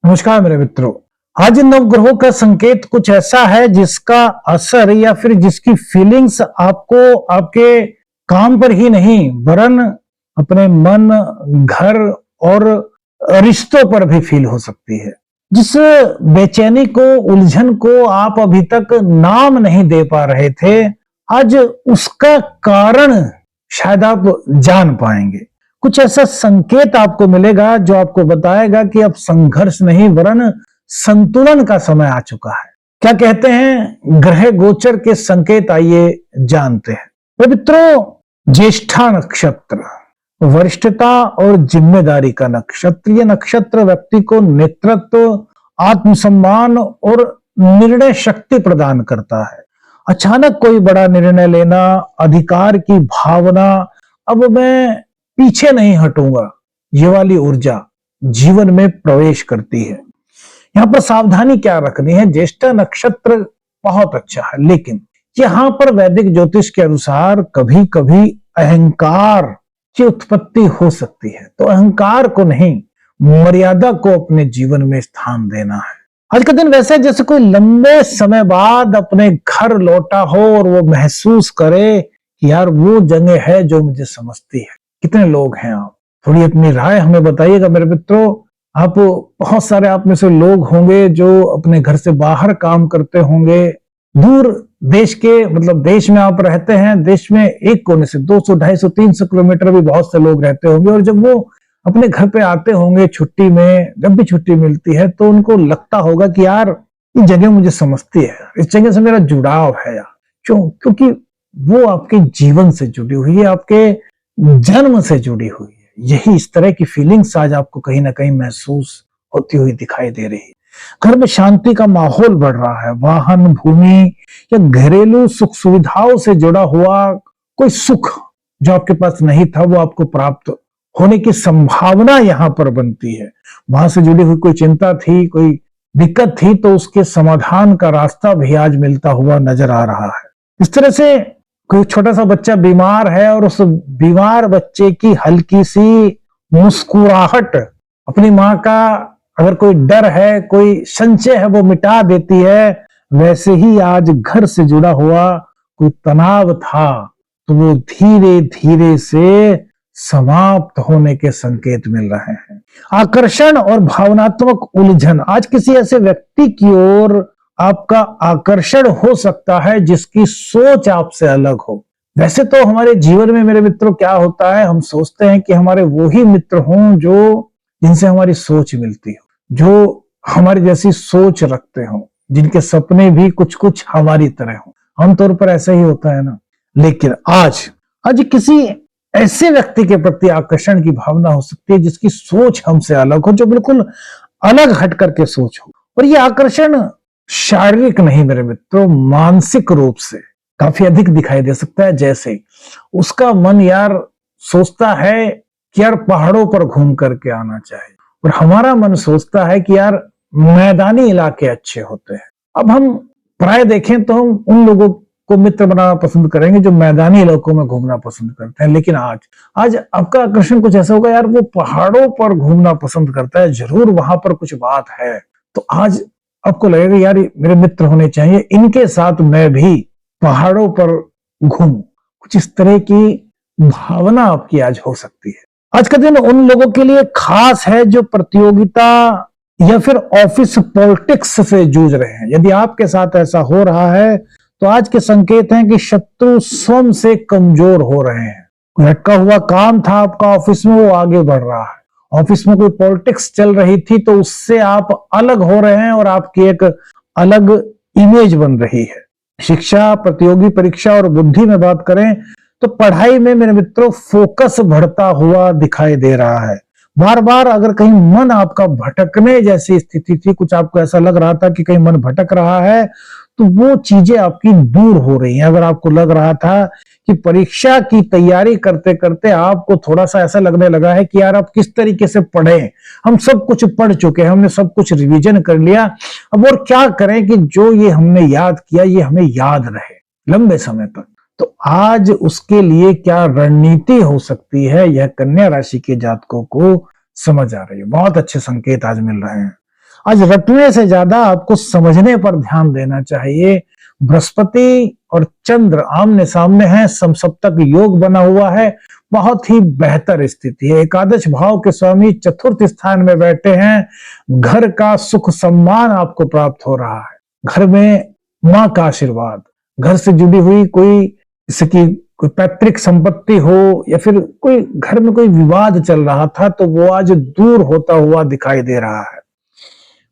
नमस्कार मेरे मित्रों। आज इन नवग्रहों का संकेत कुछ ऐसा है जिसका असर या फिर जिसकी फीलिंग्स आपको आपके काम पर ही नहीं वरन अपने मन, घर और रिश्तों पर भी फील हो सकती है। जिस बेचैनी को, उलझन को आप अभी तक नाम नहीं दे पा रहे थे, आज उसका कारण शायद आप जान पाएंगे। कुछ ऐसा संकेत आपको मिलेगा जो आपको बताएगा कि अब संघर्ष नहीं वरन संतुलन का समय आ चुका है। क्या कहते हैं ग्रह गोचर के संकेत, आइए जानते हैं। मित्रों, ज्येष्ठा नक्षत्र वरिष्ठता और जिम्मेदारी का नक्षत्र। यह नक्षत्र व्यक्ति को नेतृत्व, आत्मसम्मान और निर्णय शक्ति प्रदान करता है। अचानक कोई बड़ा निर्णय लेना, अधिकार की भावना, अब मैं पीछे नहीं हटूंगा, ये वाली ऊर्जा जीवन में प्रवेश करती है। यहां पर सावधानी क्या रखनी है? ज्येष्ठा नक्षत्र बहुत अच्छा है, लेकिन यहां पर वैदिक ज्योतिष के अनुसार कभी कभी अहंकार की उत्पत्ति हो सकती है। तो अहंकार को नहीं, मर्यादा को अपने जीवन में स्थान देना है। आज का दिन वैसे जैसे कोई लंबे समय बाद अपने घर लौटा हो और वो महसूस करे कि यार वो जगह है जो मुझे समझती है। कितने लोग हैं आप? थोड़ी अपनी राय हमें बताइएगा मेरे मित्रों। आप बहुत सारे आप में से लोग होंगे जो अपने घर से बाहर काम करते होंगे, दूर देश के, मतलब देश में आप रहते हैं, देश में एक कोने से 200, 250, 300 किलोमीटर भी बहुत से लोग रहते होंगे, और जब वो अपने घर पे आते होंगे छुट्टी में, जब भी छुट्टी मिलती है तो उनको लगता होगा कि यार ये जगह मुझे समझती है, इस जगह से मेरा जुड़ाव है यार। क्यों? क्योंकि वो आपके जीवन से जुड़ी हुई है, आपके जन्म से जुड़ी हुई है। यही इस तरह की फीलिंग्स आज आपको कहीं ना कहीं महसूस होती हुई दिखाई दे रही है। घर में शांति का माहौल बढ़ रहा है। वाहन, भूमि या घरेलू सुख सुविधाओं से जुड़ा हुआ कोई सुख जो आपके पास नहीं था वो आपको प्राप्त होने की संभावना यहां पर बनती है। वहां से जुड़ी हुई कोई चिंता थी, कोई दिक्कत थी, तो उसके समाधान का रास्ता भी आज मिलता हुआ नजर आ रहा है। इस तरह से कोई छोटा सा बच्चा बीमार है और उस बीमार बच्चे की हल्की सी मुस्कुराहट अपनी माँ का, अगर कोई डर है, कोई संशय है, वो मिटा देती है। वैसे ही आज घर से जुड़ा हुआ कोई तनाव था तो वो धीरे धीरे से समाप्त होने के संकेत मिल रहे हैं। आकर्षण और भावनात्मक उलझन। आज किसी ऐसे व्यक्ति की ओर आपका आकर्षण हो सकता है जिसकी सोच आपसे अलग हो। वैसे तो हमारे जीवन में मेरे मित्रों क्या होता है, हम सोचते हैं कि हमारे वो ही मित्र हों जो जिनसे हमारी सोच मिलती हो, जो हमारी जैसी सोच रखते हो, जिनके सपने भी कुछ कुछ हमारी तरह हो। आमतौर पर ऐसा ही होता है ना। लेकिन आज किसी ऐसे व्यक्ति के प्रति आकर्षण की भावना हो सकती है जिसकी सोच हमसे अलग हो, जो बिल्कुल अलग हट करके सोच हो। और ये आकर्षण शारीरिक नहीं मेरे मित्रों, मानसिक रूप से काफी अधिक दिखाई दे सकता है। जैसे उसका मन यार सोचता है कि यार पहाड़ों पर घूम करके आना चाहिए, और हमारा मन सोचता है कि यार मैदानी इलाके अच्छे होते हैं। अब हम प्राय देखें तो हम उन लोगों को मित्र बनाना पसंद करेंगे जो मैदानी इलाकों में घूमना पसंद करते हैं। लेकिन आज आपका आकर्षण कुछ ऐसा होगा, यार वो पहाड़ों पर घूमना पसंद करता है, जरूर वहां पर कुछ बात है। तो आज आपको लगेगा यार मेरे मित्र होने चाहिए, इनके साथ मैं भी पहाड़ों पर घूमूं। कुछ इस तरह की भावना आपकी आज हो सकती है। आज का दिन उन लोगों के लिए खास है जो प्रतियोगिता या फिर ऑफिस पॉलिटिक्स से जूझ रहे हैं। यदि आपके साथ ऐसा हो रहा है तो आज के संकेत हैं कि शत्रु स्वयं से कमजोर हो रहे हैं। कोई अटका हुआ काम था आपका ऑफिस में, वो आगे बढ़ रहा है। ऑफिस में कोई पॉलिटिक्स चल रही थी तो उससे आप अलग हो रहे हैं और आपकी एक अलग इमेज बन रही है। शिक्षा, प्रतियोगी परीक्षा और बुद्धि में बात करें तो पढ़ाई में मेरे मित्रों फोकस बढ़ता हुआ दिखाई दे रहा है। बार बार अगर कहीं मन आपका भटकने जैसी स्थिति थी, कुछ आपको ऐसा लग रहा था कि कहीं मन भटक रहा है, तो वो चीजें आपकी दूर हो रही हैं। अगर आपको लग रहा था कि परीक्षा की तैयारी करते करते आपको थोड़ा सा ऐसा लगने लगा है कि यार आप किस तरीके से पढ़ें, हम सब कुछ पढ़ चुके हैं, हमने सब कुछ रिवीजन कर लिया, अब और क्या करें कि जो ये हमने याद किया ये हमें याद रहे लंबे समय तक। तो आज उसके लिए क्या रणनीति हो सकती है, यह कन्या राशि के जातकों को समझ आ रही है। बहुत अच्छे संकेत आज मिल रहे हैं। आज रटने से ज्यादा आपको समझने पर ध्यान देना चाहिए। बृहस्पति और चंद्र आमने सामने हैं, समसप्तक योग बना हुआ है, बहुत ही बेहतर स्थिति है। एकादश भाव के स्वामी चतुर्थ स्थान में बैठे हैं, घर का सुख सम्मान आपको प्राप्त हो रहा है, घर में मां का आशीर्वाद, घर से जुड़ी हुई कोई इसकी कोई पैतृक संपत्ति हो या फिर कोई घर में कोई विवाद चल रहा था तो वो आज दूर होता हुआ दिखाई दे रहा है।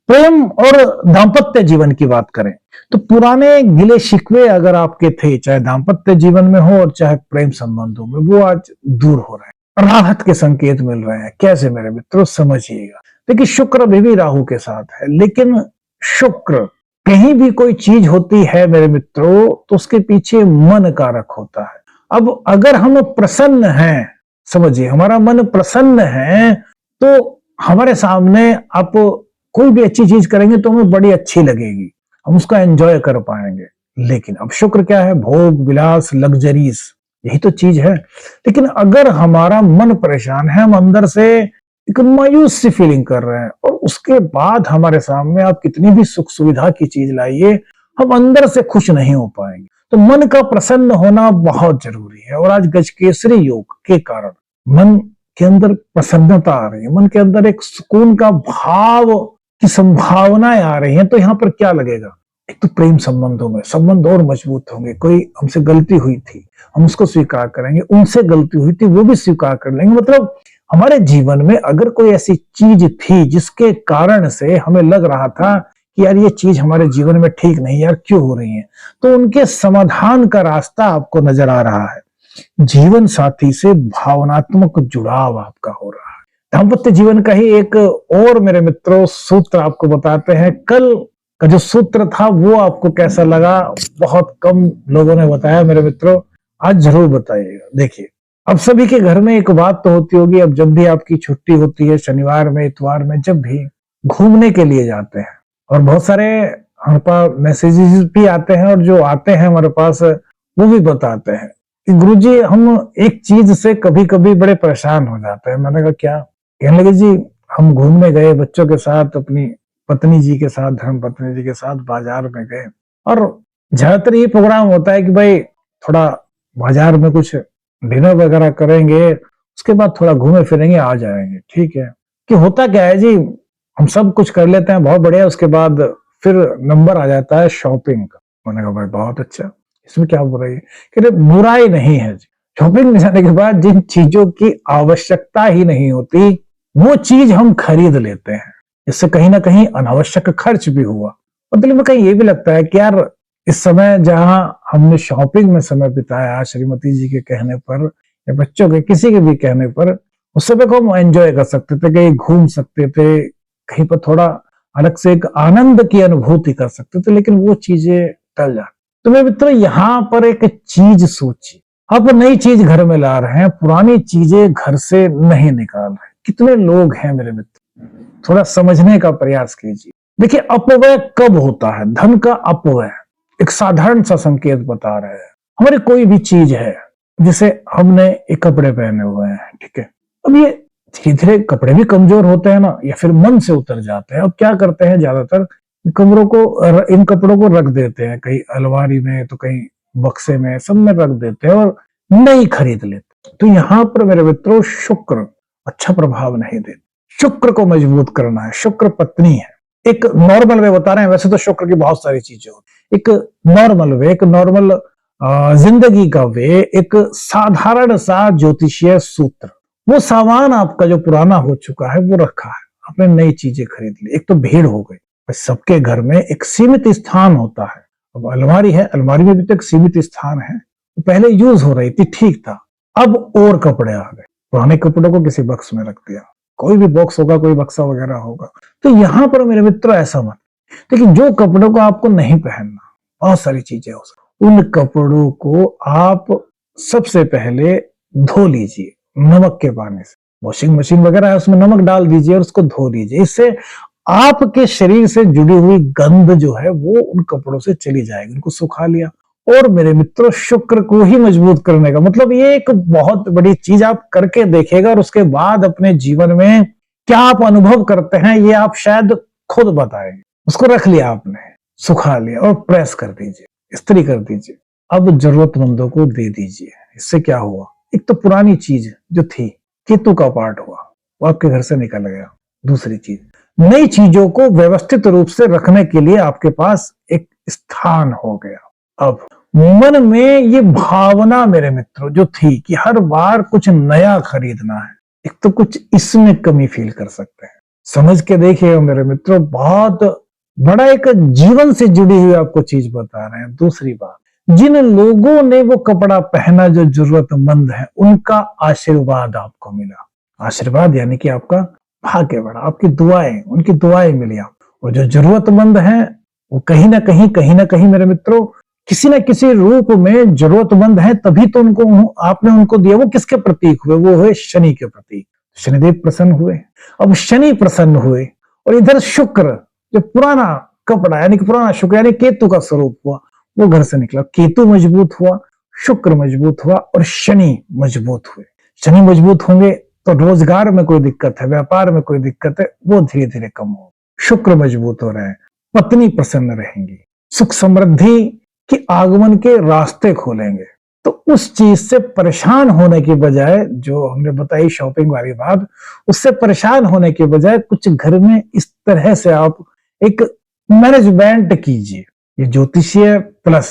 प्रेम और दांपत्य जीवन की बात करें तो पुराने गिले शिकवे अगर आपके थे, चाहे दांपत्य जीवन में हो और चाहे प्रेम संबंधों में, वो आज दूर हो रहे हैं, राहत के संकेत मिल रहे हैं। कैसे मेरे मित्रों, समझिएगा। देखिए शुक्र अभी भी राहु के साथ है, लेकिन शुक्र कहीं भी कोई चीज होती है मेरे मित्रों तो उसके पीछे मन कारक होता है। अब अगर हम प्रसन्न हैं, समझिए हमारा मन प्रसन्न है तो हमारे सामने आप कोई भी अच्छी चीज करेंगे तो हमें बड़ी अच्छी लगेगी, हम उसका एंजॉय कर पाएंगे। लेकिन अब शुक्र क्या है, भोग विलास लग्जरीज, यही तो चीज है। लेकिन अगर हमारा मन परेशान है, हम अंदर से एक मायूस सी फीलिंग कर रहे हैं और उसके बाद हमारे सामने आप कितनी भी सुख सुविधा की चीज लाइए, हम अंदर से खुश नहीं हो पाएंगे। तो मन का प्रसन्न होना बहुत जरूरी है। और आज गजकेसरी योग के कारण मन के अंदर प्रसन्नता आ रही है, मन के अंदर एक सुकून का भाव की संभावनाएं आ रही हैं। तो यहाँ पर क्या लगेगा, एक तो प्रेम संबंधों में संबंध और मजबूत होंगे। कोई हमसे गलती हुई थी, हम उसको स्वीकार करेंगे, उनसे गलती हुई थी वो भी स्वीकार कर लेंगे। मतलब हमारे जीवन में अगर कोई ऐसी चीज थी जिसके कारण से हमें लग रहा था कि यार ये चीज हमारे जीवन में ठीक नहीं, यार क्यों हो रही है, तो उनके समाधान का रास्ता आपको नजर आ रहा है। जीवन साथी से भावनात्मक जुड़ाव आपका हो रहा है। दाम्पत्य जीवन का ही एक और मेरे मित्रों सूत्र आपको बताते हैं। कल का जो सूत्र था वो आपको कैसा लगा, बहुत कम लोगों ने बताया मेरे मित्रों, आज जरूर बताइएगा। देखिए अब सभी के घर में एक बात तो होती होगी, अब जब भी आपकी छुट्टी होती है, शनिवार में इतवार में, जब भी घूमने के लिए जाते हैं, और बहुत सारे हमारे पास मैसेजेस भी आते हैं और जो आते हैं हमारे पास वो भी बताते हैं कि गुरुजी हम एक चीज से कभी कभी बड़े परेशान हो जाते हैं। मैंने कहा क्या? कहने लगे जी हम घूमने गए बच्चों के साथ, अपनी पत्नी जी के साथ, धर्म पत्नी जी के साथ बाजार में गए, और ज्यादातर ये प्रोग्राम होता है कि भाई थोड़ा बाजार में कुछ डिनर वगैरह करेंगे, उसके बाद थोड़ा घूमे फिरेंगे, आ जाएंगे। ठीक है, कि होता क्या है जी, हम सब कुछ कर लेते हैं बहुत बढ़िया, उसके बाद फिर नंबर आ जाता है शॉपिंग का। मैंने कहा भाई बहुत अच्छा, इसमें क्या बुराई है? कि बुराई नहीं है जी, शॉपिंग में जाने के बाद जिन चीजों की आवश्यकता ही नहीं होती वो चीज हम खरीद लेते हैं, इससे कहीं ना कहीं अनावश्यक खर्च भी हुआ। मतलब में कहीं ये भी लगता है कि यार इस समय जहां हमने शॉपिंग में समय बिताया श्रीमती जी के कहने पर या बच्चों के किसी के भी कहने पर, उस समय को हम एंजॉय कर सकते थे, कहीं घूम सकते थे, कहीं पर थोड़ा अलग से एक आनंद की अनुभूति कर सकते थे, लेकिन वो चीजें टल जाती। तो मेरे मित्रों यहाँ पर एक चीज सोचिए, आप नई चीज घर में ला रहे हैं, पुरानी चीजें घर से नहीं निकाल रहे। कितने लोग हैं मेरे मित्र, थोड़ा समझने का प्रयास कीजिए। देखिए अपव्यय कब होता है? धन का अपव्यय एक साधारण सा संकेत बता रहे हैं। हमारी कोई भी चीज है, जैसे हमने एक कपड़े पहने हुए हैं, ठीक है, अब ये धीरे धीरे कपड़े भी कमजोर होते हैं ना, या फिर मन से उतर जाते हैं। अब क्या करते हैं, ज्यादातर इन कपड़ों को रख देते हैं, कहीं अलमारी में तो कहीं बक्से में, सब में रख देते हैं और नई खरीद लेते। तो यहाँ पर मेरे मित्रों शुक्र अच्छा प्रभाव नहीं देते। शुक्र को मजबूत करना है, शुक्र पत्नी है। एक नॉर्मल वे बता रहे हैं, वैसे तो शुक्र की बहुत सारी चीजें होती, एक नॉर्मल वे, एक नॉर्मल जिंदगी का वे, एक साधारण सा ज्योतिषीय सूत्र, वो सामान आपका जो पुराना हो चुका है वो रखा है, आपने नई चीजें खरीद ली। एक तो भीड़ हो गई, सबके घर में एक सीमित स्थान होता है। अब अलमारी है, अलमारी में भी तो एक सीमित स्थान है, पहले यूज हो रही थी, ठीक था, अब और कपड़े आ गए, पुराने कपड़ों को किसी बक्स में रख दिया, कोई भी बॉक्स होगा, कोई बक्सा वगैरह होगा। तो यहां पर मेरे मित्र ऐसा मत, लेकिन जो कपड़ों को आपको नहीं पहनना, बहुत सारी चीजें हो सकती, उन कपड़ों को आप सबसे पहले धो लीजिए नमक के पानी से। वॉशिंग मशीन वगैरह है, उसमें नमक डाल दीजिए और उसको धो लीजिए। इससे आपके शरीर से जुड़ी हुई गंध जो है वो उन कपड़ों से चली जाएगी। उनको सुखा लिया। और मेरे मित्रों शुक्र को ही मजबूत करने का मतलब ये एक बहुत बड़ी चीज आप करके देखेगा, और उसके बाद अपने जीवन में क्या आप अनुभव करते हैं ये आप शायद खुद बताएंगे। उसको रख लिया आपने, सुखा लिया और प्रेस कर दीजिए, इस्त्री कर दीजिए, अब जरूरतमंदों को दे दीजिए। इससे क्या हुआ, एक तो पुरानी चीज जो थी, केतु का पार्ट हुआ, वो आपके घर से निकल गया। दूसरी चीज, नई चीजों को व्यवस्थित रूप से रखने के लिए आपके पास एक स्थान हो गया। अब मन में ये भावना मेरे मित्रों जो थी कि हर बार कुछ नया खरीदना है, एक तो कुछ इसमें कमी फील कर सकते हैं। समझ के देखिए मेरे मित्रों, बहुत बड़ा एक जीवन से जुड़ी हुई आपको चीज बता रहे हैं। दूसरी बात, जिन लोगों ने वो कपड़ा पहना जो जरूरतमंद है, उनका आशीर्वाद आपको मिला। आशीर्वाद यानी कि आपका भाग्य बढ़ा, आपकी दुआएं, उनकी दुआएं मिली आप। और जो जरूरतमंद हैं वो कहीं ना कहीं मेरे मित्रों किसी न किसी रूप में जरूरतमंद है, तभी तो उनको आपने उनको दिया। वो किसके प्रतीक हुए, वो हुए शनि के प्रतीक। शनिदेव प्रसन्न हुए। अब शनि प्रसन्न हुए और इधर शुक्र, जो पुराना कपड़ा यानी कि पुराना शुक्र यानी केतु का स्वरूप हुआ, वो घर से निकला। केतु मजबूत हुआ, शुक्र मजबूत हुआ और शनि मजबूत हुए। शनि मजबूत होंगे तो रोजगार में कोई दिक्कत है, व्यापार में कोई दिक्कत है, वो धीरे धीरे कम हो। शुक्र मजबूत हो रहे हैं, पत्नी प्रसन्न रहेंगी, सुख समृद्धि के आगमन के रास्ते खोलेंगे। तो उस चीज से परेशान होने की बजाय, जो हमने बताई शॉपिंग वाली बात, उससे परेशान होने के बजाय कुछ घर में इस तरह से आप एक मैनेजमेंट कीजिए। ये ज्योतिषीय प्लस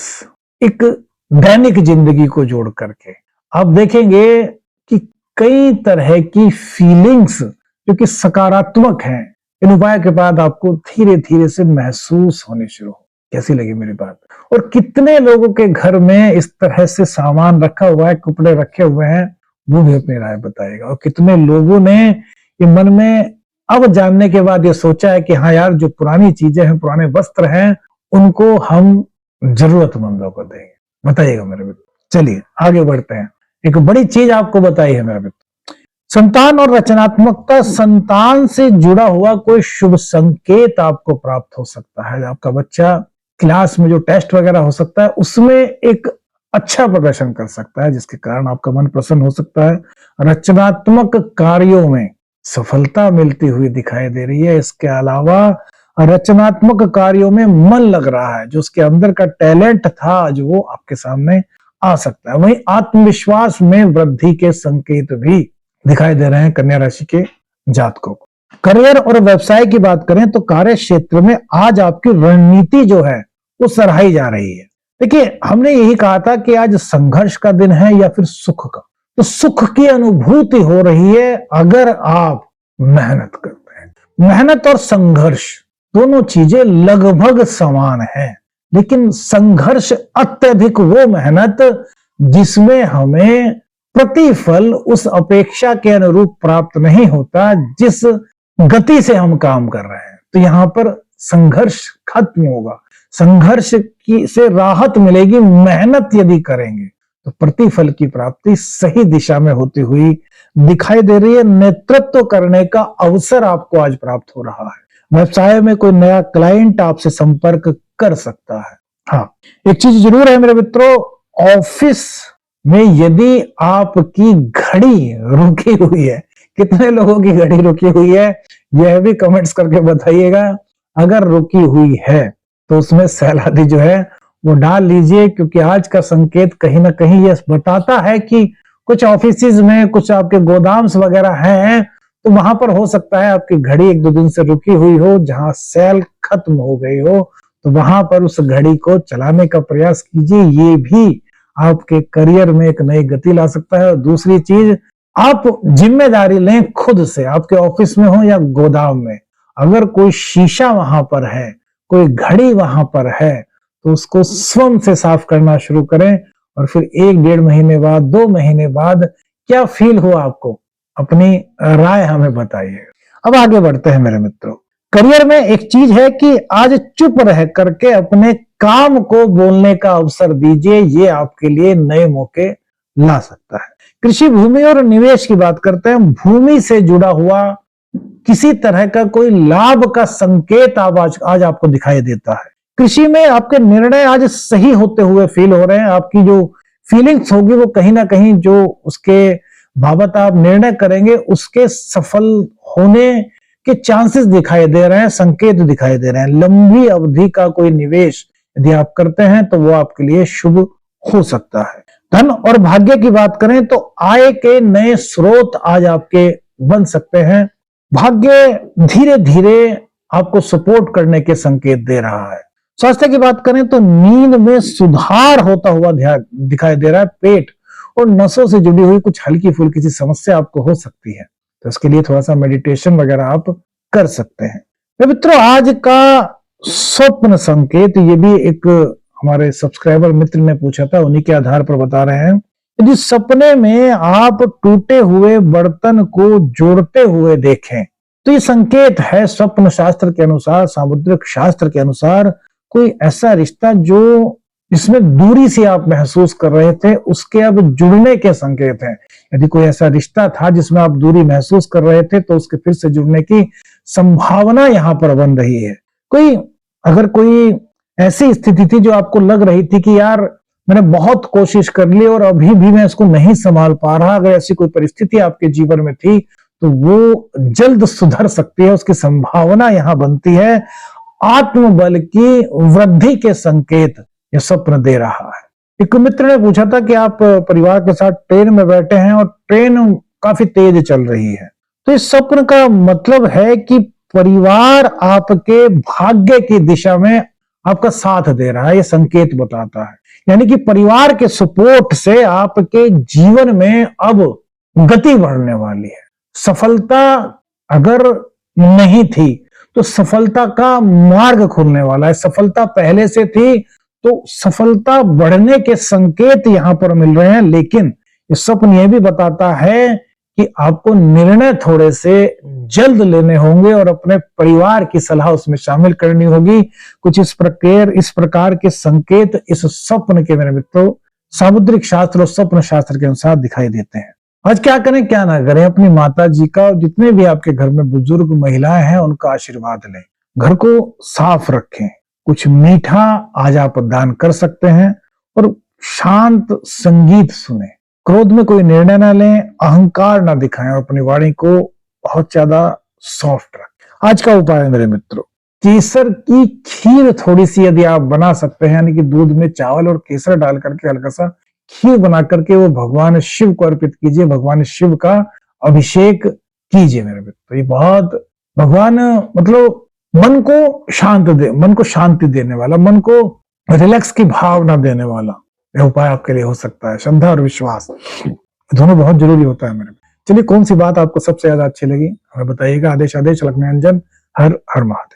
एक दैनिक जिंदगी को जोड़ करके आप देखेंगे कि कई तरह की फीलिंग्स जो कि सकारात्मक हैं, इन उपाय के बाद आपको धीरे धीरे से महसूस होने शुरू हो। कैसी लगी मेरी बात? और कितने लोगों के घर में इस तरह से सामान रखा हुआ है, कपड़े रखे हुए हैं, वो भी अपनी राय बताइएगा। और कितने लोगों ने ये मन में अब जानने के बाद ये सोचा है कि हाँ यार, जो पुरानी चीजें हैं, पुराने वस्त्र हैं, उनको हम जरूरतमंदों को देंगे। बताइएगा मेरे मित्र। चलिए आगे बढ़ते हैं। एक बड़ी चीज आपको बताई है मेरे मित्र, संतान और रचनात्मकता। संतान से जुड़ा हुआ कोई शुभ संकेत आपको प्राप्त हो सकता है। आपका बच्चा क्लास में जो टेस्ट वगैरह हो सकता है, उसमें एक अच्छा प्रदर्शन कर सकता है, जिसके कारण आपका मन प्रसन्न हो सकता है। रचनात्मक कार्यों में सफलता मिलती हुई दिखाई दे रही है। इसके अलावा रचनात्मक कार्यों में मन लग रहा है, जो उसके अंदर का टैलेंट था आज वो आपके सामने आ सकता है। वहीं आत्मविश्वास में वृद्धि के संकेत भी दिखाई दे रहे हैं कन्या राशि के जातकों को। करियर और व्यवसाय की बात करें तो कार्य क्षेत्र में आज आपकी रणनीति जो है वो सराही जा रही है। देखिए, हमने यही कहा था कि आज संघर्ष का दिन है या फिर सुख का। तो सुख की अनुभूति हो रही है अगर आप मेहनत करते हैं। मेहनत और संघर्ष दोनों चीजें लगभग समान हैं, लेकिन संघर्ष अत्यधिक वो मेहनत जिसमें हमें प्रतिफल उस अपेक्षा के अनुरूप प्राप्त नहीं होता जिस गति से हम काम कर रहे हैं। तो यहां पर संघर्ष खत्म होगा, संघर्ष की से राहत मिलेगी। मेहनत यदि करेंगे तो प्रतिफल की प्राप्ति सही दिशा में होती हुई दिखाई दे रही है। नेतृत्व करने का अवसर आपको आज प्राप्त हो रहा है। व्यवसाय में कोई नया क्लाइंट आपसे संपर्क कर सकता है। हाँ, एक चीज जरूर है मेरे मित्रों, ऑफिस में यदि आपकी घड़ी रुकी हुई है, कितने लोगों की घड़ी रुकी हुई है यह भी कमेंट्स करके बताइएगा। अगर रुकी हुई है तो उसमें सैलानी जो है वो डाल लीजिए, क्योंकि आज का संकेत कहीं ना कहीं यह बताता है कि कुछ ऑफिसेज में कुछ आपके गोदाम्स वगैरह हैं, तो वहां पर हो सकता है आपकी घड़ी एक दो दिन से रुकी हुई हो, जहां सेल खत्म हो गई हो, तो वहां पर उस घड़ी को चलाने का प्रयास कीजिए। ये भी आपके करियर में एक नई गति ला सकता है। और दूसरी चीज, आप जिम्मेदारी लें खुद से, आपके ऑफिस में हो या गोदाम में। अगर कोई शीशा वहां पर है, कोई घड़ी वहां पर है, तो उसको स्वयं से साफ करना शुरू करें। और फिर 1-1.5 महीने बाद, 2 महीने बाद क्या फील हुआ आपको, अपनी राय हमें बताइए। अब आगे बढ़ते हैं मेरे मित्रों। करियर में एक चीज है कि आज चुप रह करके अपने काम को बोलने का अवसर दीजिए, ये आपके लिए नए मौके ला सकता है। कृषि भूमि और निवेश की बात करते हैं। भूमि से जुड़ा हुआ किसी तरह का कोई लाभ का संकेत आज आपको दिखाई देता है। कृषि में आपके निर्णय आज सही होते हुए फील हो रहे हैं। आपकी जो फीलिंग्स होगी वो कहीं ना कहीं जो उसके बाबत आप निर्णय करेंगे उसके सफल होने के चांसेस दिखाई दे रहे हैं, संकेत दिखाई दे रहे हैं। लंबी अवधि का कोई निवेश यदि आप करते हैं तो वो आपके लिए शुभ हो सकता है। धन और भाग्य की बात करें तो आय के नए स्रोत आज आपके बन सकते हैं। भाग्य धीरे धीरे आपको सपोर्ट करने के संकेत दे रहा है। स्वास्थ्य की बात करें तो नींद में सुधार होता हुआ दिखाई दे रहा है। पेट और नसों से जुड़ी हुई कुछ हल्की फुल्की सी समस्या आपको हो सकती है, तो इसके लिए थोड़ा सा मेडिटेशन वगैरह आप कर सकते हैं। मित्रों, आज का स्वप्न संकेत, ये भी एक हमारे सब्सक्राइबर मित्र ने पूछा था, उन्हीं के आधार पर बता रहे हैं। यदि सपने में आप टूटे हुए बर्तन को जोड़ते हुए देखें तो ये संकेत है स्वप्न शास्त्र के अनुसार, सामुद्रिक शास्त्र के अनुसार, कोई ऐसा रिश्ता जो जिसमें दूरी से आप महसूस कर रहे थे उसके अब जुड़ने के संकेत हैं। यदि कोई ऐसा रिश्ता था जिसमें आप दूरी महसूस कर रहे थे तो उसके फिर से जुड़ने की संभावना यहां पर बन रही है। अगर कोई ऐसी स्थिति थी जो आपको लग रही थी कि यार मैंने बहुत कोशिश कर ली और अभी भी मैं इसको नहीं संभाल पा रहा, अगर ऐसी कोई परिस्थिति आपके जीवन में थी तो वो जल्द सुधर सकती है, उसकी संभावना यहां बनती है। आत्मबल की वृद्धि के संकेत यह स्वप्न दे रहा है। एक मित्र ने पूछा था कि आप परिवार के साथ ट्रेन में बैठे हैं और ट्रेन काफी तेज चल रही है, तो इस स्वप्न का मतलब है कि परिवार आपके भाग्य की दिशा में आपका साथ दे रहा है, यह संकेत बताता है। यानी कि परिवार के सपोर्ट से आपके जीवन में अब गति बढ़ने वाली है। सफलता अगर नहीं थी तो सफलता का मार्ग खुलने वाला है। सफलता पहले से थी तो सफलता बढ़ने के संकेत यहां पर मिल रहे हैं, लेकिन इस स्वप्न यह भी बताता है कि आपको निर्णय थोड़े से जल्द लेने होंगे और अपने परिवार की सलाह उसमें शामिल करनी होगी। कुछ इस प्रकार के संकेत इस स्वप्न के, मेरे मित्रों, सामुद्रिक शास्त्र और स्वप्न शास्त्र के अनुसार दिखाई देते हैं। आज क्या करें क्या ना करें, अपनी माता जी का और जितने भी आपके घर में बुजुर्ग महिलाएं हैं उनका आशीर्वाद लें। घर को साफ रखें, कुछ मीठा आज आप दान कर सकते हैं और शांत संगीत सुने। क्रोध में कोई निर्णय ना लें, अहंकार ना दिखाएं और अपनी वाणी को बहुत ज्यादा सॉफ्ट रखें। आज का उपाय है मेरे मित्रों, केसर की खीर थोड़ी सी यदि आप बना सकते हैं, यानी कि दूध में चावल और केसर डाल करके हल्का सा खीर बना करके वो भगवान शिव को अर्पित कीजिए, भगवान शिव का अभिषेक कीजिए मेरे मित्रों। ये बहुत भगवान मतलब मन को शांति देने वाला, मन को रिलैक्स की भावना देने वाला यह उपाय आपके लिए हो सकता है। श्रद्धा और विश्वास दोनों बहुत जरूरी होता है मेरे। चलिए, कौन सी बात आपको सबसे ज्यादा अच्छी लगी हमें बताइएगा। आदेश लखनऊ अंजन। हर हर महादेव।